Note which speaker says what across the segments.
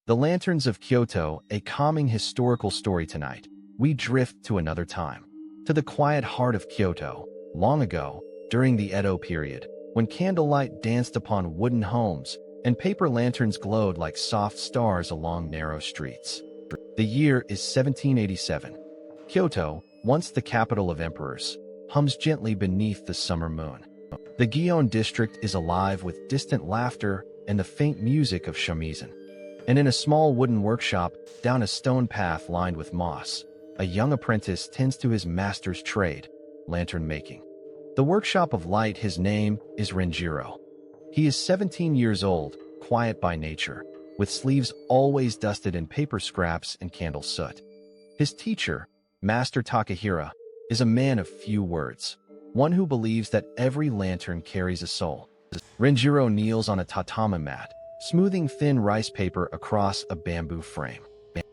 Speaker 1: The Lanterns of Kyoto, a calming historical story tonight. We drift to another time. To the quiet heart of Kyoto, long ago, during the Edo period, when candlelight danced upon wooden homes and paper lanterns glowed like soft stars along narrow streets. The year is 1787. Kyoto, once the capital of emperors, hums gently beneath the summer moon. The Gion district is alive with distant laughter and the faint music of shamisen. And in a small wooden workshop, down a stone path lined with moss, a young apprentice tends to his master's trade, lantern making. The workshop of light, his name is Renjiro. He is 17 years old, quiet by nature, with sleeves always dusted in paper scraps and candle soot. His teacher, Master Takahira, is a man of few words, one who believes that every lantern carries a soul. Renjiro kneels on a tatami mat, smoothing thin rice paper across a bamboo frame.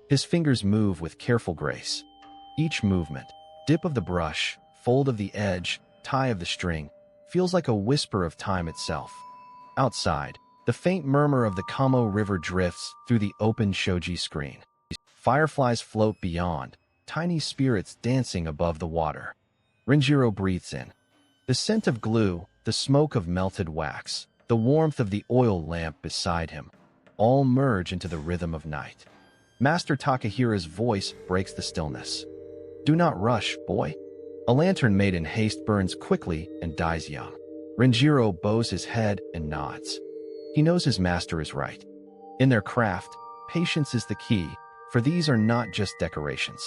Speaker 1: His fingers move with careful grace. Each movement, dip of the brush, fold of the edge, tie of the string, feels like a whisper of time itself. Outside, the faint murmur of the Kamo River drifts through the open shoji screen. Fireflies float beyond, tiny spirits dancing above the water. Renjiro breathes in. The scent of glue, the smoke of melted wax, the warmth of the oil lamp beside him, all merge into the rhythm of night. Master Takahira's voice breaks the stillness. "Do not rush, boy." A lantern made in haste burns quickly and dies young. Renjiro bows his head and nods. He knows his master is right. In their craft, patience is the key, for these are not just decorations.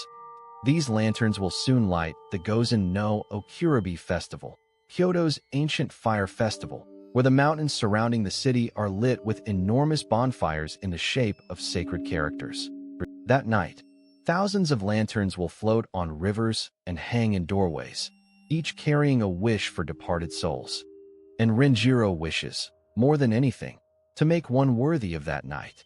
Speaker 1: These lanterns will soon light the Gozen no Okurabi Festival, Kyoto's ancient fire festival, where the mountains surrounding the city are lit with enormous bonfires in the shape of sacred characters. That night, thousands of lanterns will float on rivers and hang in doorways, each carrying a wish for departed souls. And Renjiro wishes, more than anything, to make one worthy of that night.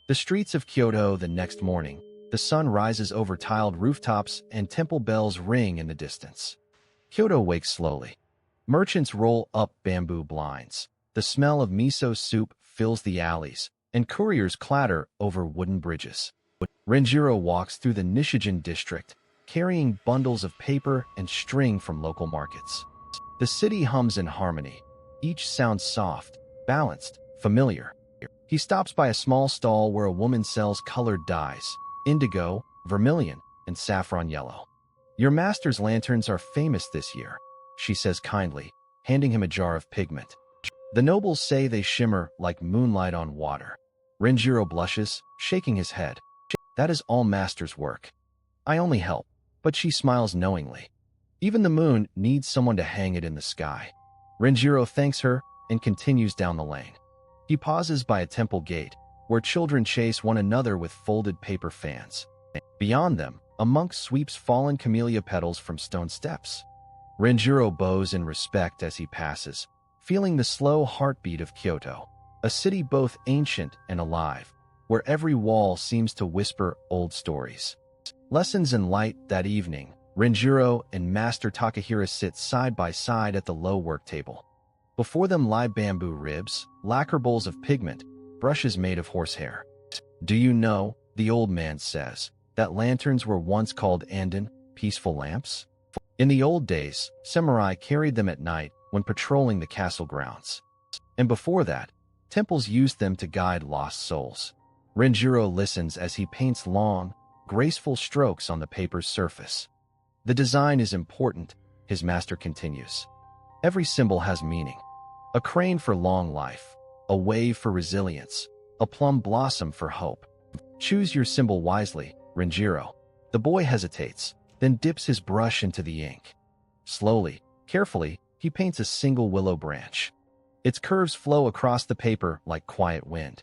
Speaker 1: The streets of Kyoto the next morning, the sun rises over tiled rooftops and temple bells ring in the distance. Kyoto wakes slowly. Merchants roll up bamboo blinds. The smell of miso soup fills the alleys, and couriers clatter over wooden bridges. Renjiro walks through the Nishijin district, carrying bundles of paper and string from local markets. The city hums in harmony. Each sound soft, balanced, familiar. He stops by a small stall where a woman sells colored dyes, indigo, vermilion, and saffron yellow. "Your master's lanterns are famous this year," she says kindly, handing him a jar of pigment. "The nobles say they shimmer like moonlight on water." Renjiro blushes, shaking his head. "That is all master's work. I only help," but she smiles knowingly. "Even the moon needs someone to hang it in the sky." Renjiro thanks her and continues down the lane. He pauses by a temple gate, where children chase one another with folded paper fans. Beyond them, a monk sweeps fallen camellia petals from stone steps. Renjiro bows in respect as he passes, feeling the slow heartbeat of Kyoto, a city both ancient and alive, where every wall seems to whisper old stories. Lessons in light that evening, Renjiro and Master Takahira sit side by side at the low work table. Before them lie bamboo ribs, lacquer bowls of pigment, brushes made of horsehair. "Do you know," the old man says, "that lanterns were once called andon, peaceful lamps? In the old days, samurai carried them at night when patrolling the castle grounds. And before that, temples used them to guide lost souls." Renjiro listens as he paints long, graceful strokes on the paper's surface. "The design is important," his master continues. "Every symbol has meaning. A crane for long life, a wave for resilience, a plum blossom for hope. Choose your symbol wisely, Renjiro." The boy hesitates, then dips his brush into the ink. Slowly, carefully, he paints a single willow branch. Its curves flow across the paper like quiet wind.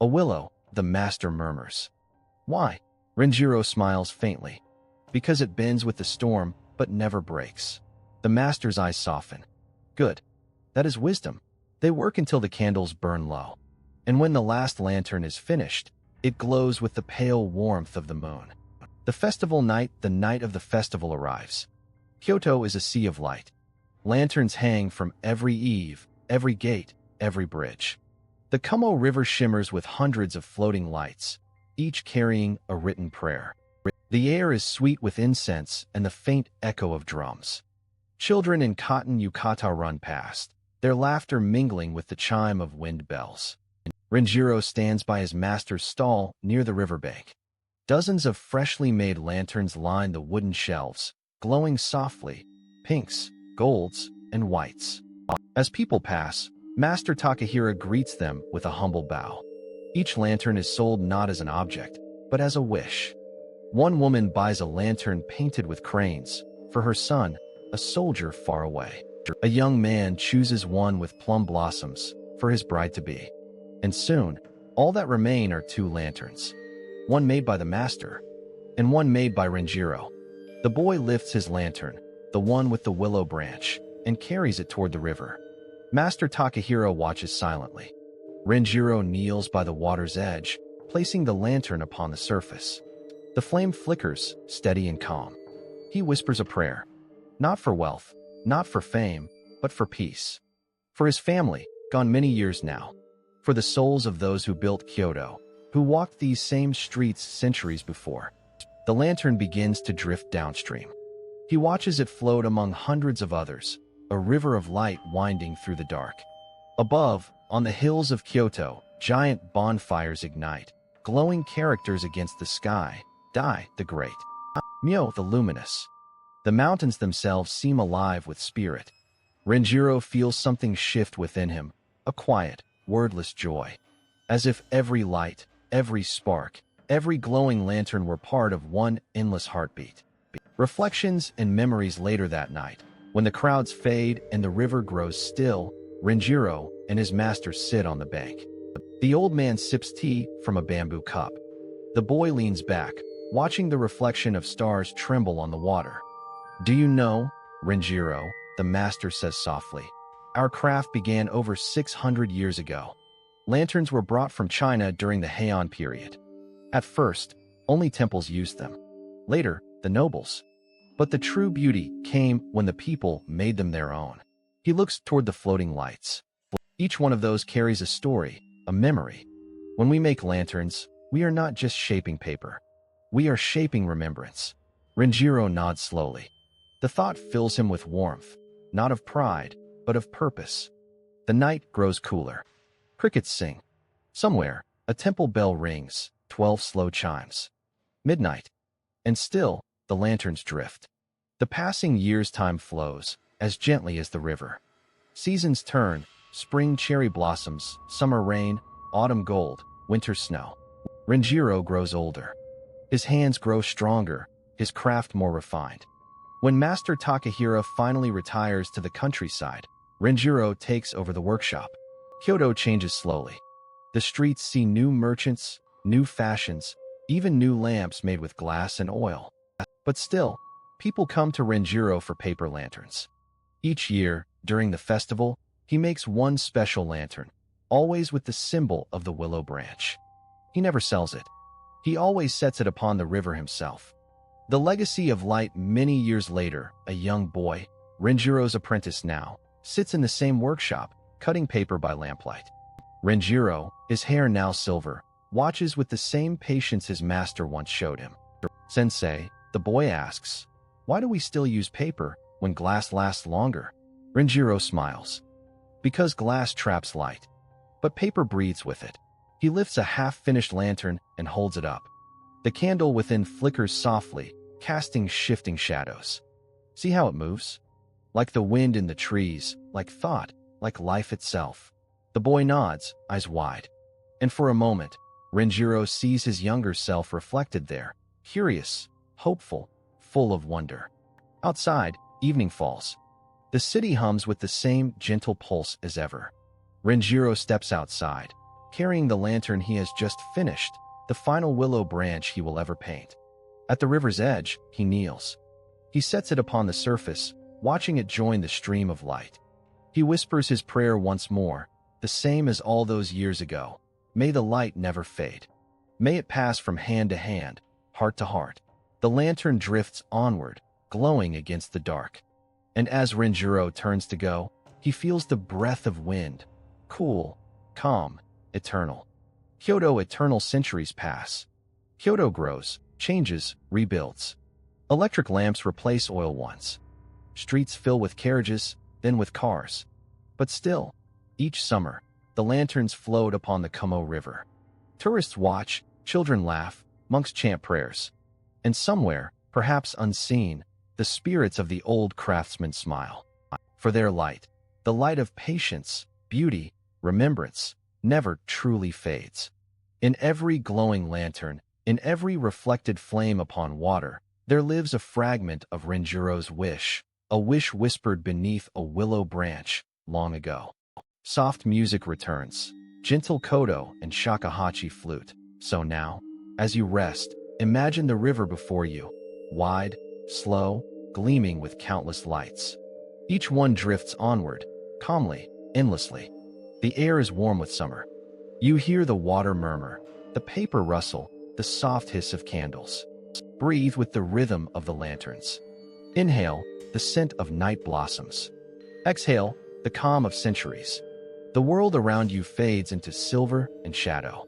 Speaker 1: "A willow," the master murmurs. "Why?" Renjiro smiles faintly. "Because it bends with the storm, but never breaks." The master's eyes soften. "Good. That is wisdom." They work until the candles burn low. And when the last lantern is finished, it glows with the pale warmth of the moon. The festival night, the night of the festival arrives. Kyoto is a sea of light. Lanterns hang from every eave, every gate, every bridge. The Kumo River shimmers with hundreds of floating lights, each carrying a written prayer. The air is sweet with incense and the faint echo of drums. Children in cotton yukata run past, their laughter mingling with the chime of wind bells. Renjiro stands by his master's stall near the riverbank. Dozens of freshly made lanterns line the wooden shelves, glowing softly, pinks, golds, and whites. As people pass, Master Takahira greets them with a humble bow. Each lantern is sold not as an object, but as a wish. One woman buys a lantern painted with cranes for her son, a soldier far away. A young man chooses one with plum blossoms for his bride-to-be. And soon, all that remain are two lanterns, one made by the master and one made by Renjiro. The boy lifts his lantern, the one with the willow branch, and carries it toward the river. Master Takahira watches silently. Renjiro kneels by the water's edge, placing the lantern upon the surface. The flame flickers, steady and calm. He whispers a prayer, not for wealth, not for fame, but for peace. For his family, gone many years now. For the souls of those who built Kyoto, who walked these same streets centuries before. The lantern begins to drift downstream. He watches it float among hundreds of others, a river of light winding through the dark. Above, on the hills of Kyoto, giant bonfires ignite, glowing characters against the sky. Dai, the great. Myo, the luminous. The mountains themselves seem alive with spirit. Renjiro feels something shift within him, a quiet, wordless joy. As if every light, every spark, every glowing lantern were part of one endless heartbeat. Reflections and memories later that night, when the crowds fade and the river grows still, Renjiro and his master sit on the bank. The old man sips tea from a bamboo cup. The boy leans back, watching the reflection of stars tremble on the water. Do you know, Renjiro, the master says softly, our craft began over 600 years ago. Lanterns were brought from China during the Heian period. At first, only temples used them. Later, the nobles. But the true beauty came when the people made them their own. He looks toward the floating lights. Each one of those carries a story, a memory. When we make lanterns, we are not just shaping paper. We are shaping remembrance. Renjiro nods slowly. The thought fills him with warmth, not of pride, but of purpose. The night grows cooler. Crickets sing. Somewhere, a temple bell rings, 12 slow chimes. Midnight. And still, the lanterns drift. The passing years' time flows, as gently as the river. Seasons turn, spring cherry blossoms, summer rain, autumn gold, winter snow. Renjiro grows older. His hands grow stronger, his craft more refined. When Master Takahira finally retires to the countryside, Renjiro takes over the workshop. Kyoto changes slowly. The streets see new merchants, new fashions, even new lamps made with glass and oil. But still, people come to Renjiro for paper lanterns. Each year, during the festival, he makes one special lantern, always with the symbol of the willow branch. He never sells it. He always sets it upon the river himself. The legacy of light many years later, a young boy, Renjiro's apprentice now, sits in the same workshop, cutting paper by lamplight. Renjiro, his hair now silver, watches with the same patience his master once showed him. Sensei, the boy asks, why do we still use paper when glass lasts longer? Renjiro smiles. Because glass traps light, but paper breathes with it. He lifts a half-finished lantern and holds it up. The candle within flickers softly, casting shifting shadows. See how it moves? Like the wind in the trees, like thought, like life itself. The boy nods, eyes wide. And for a moment, Renjiro sees his younger self reflected there, curious, hopeful, full of wonder. Outside, evening falls. The city hums with the same gentle pulse as ever. Renjiro steps outside, carrying the lantern he has just finished, the final willow branch he will ever paint. At the river's edge, he kneels. He sets it upon the surface, watching it join the stream of light. He whispers his prayer once more, the same as all those years ago. May the light never fade. May it pass from hand to hand, heart to heart. The lantern drifts onward, glowing against the dark. And as Renjiro turns to go, he feels the breath of wind, cool, calm, eternal. Kyoto eternal centuries pass. Kyoto grows, changes, rebuilds. Electric lamps replace oil ones. Streets fill with carriages, then with cars. But still, each summer, the lanterns float upon the Como River. Tourists watch, children laugh, monks chant prayers. And somewhere, perhaps unseen, the spirits of the old craftsmen smile. For their light, the light of patience, beauty, remembrance, never truly fades. In every glowing lantern, in every reflected flame upon water, there lives a fragment of Renjuro's wish, a wish whispered beneath a willow branch long ago. Soft music returns, gentle koto and shakuhachi flute. So now, as you rest, imagine the river before you, wide, slow, gleaming with countless lights. Each one drifts onward, calmly, endlessly. The air is warm with summer. You hear the water murmur, the paper rustle, the soft hiss of candles. Breathe with the rhythm of the lanterns. Inhale the scent of night blossoms. Exhale the calm of centuries. The world around you fades into silver and shadow.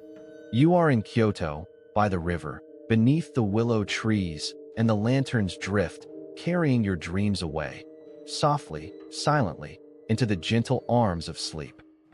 Speaker 1: You are in Kyoto, by the river, beneath the willow trees, and the lanterns drift, carrying your dreams away, softly, silently, into the gentle arms of sleep.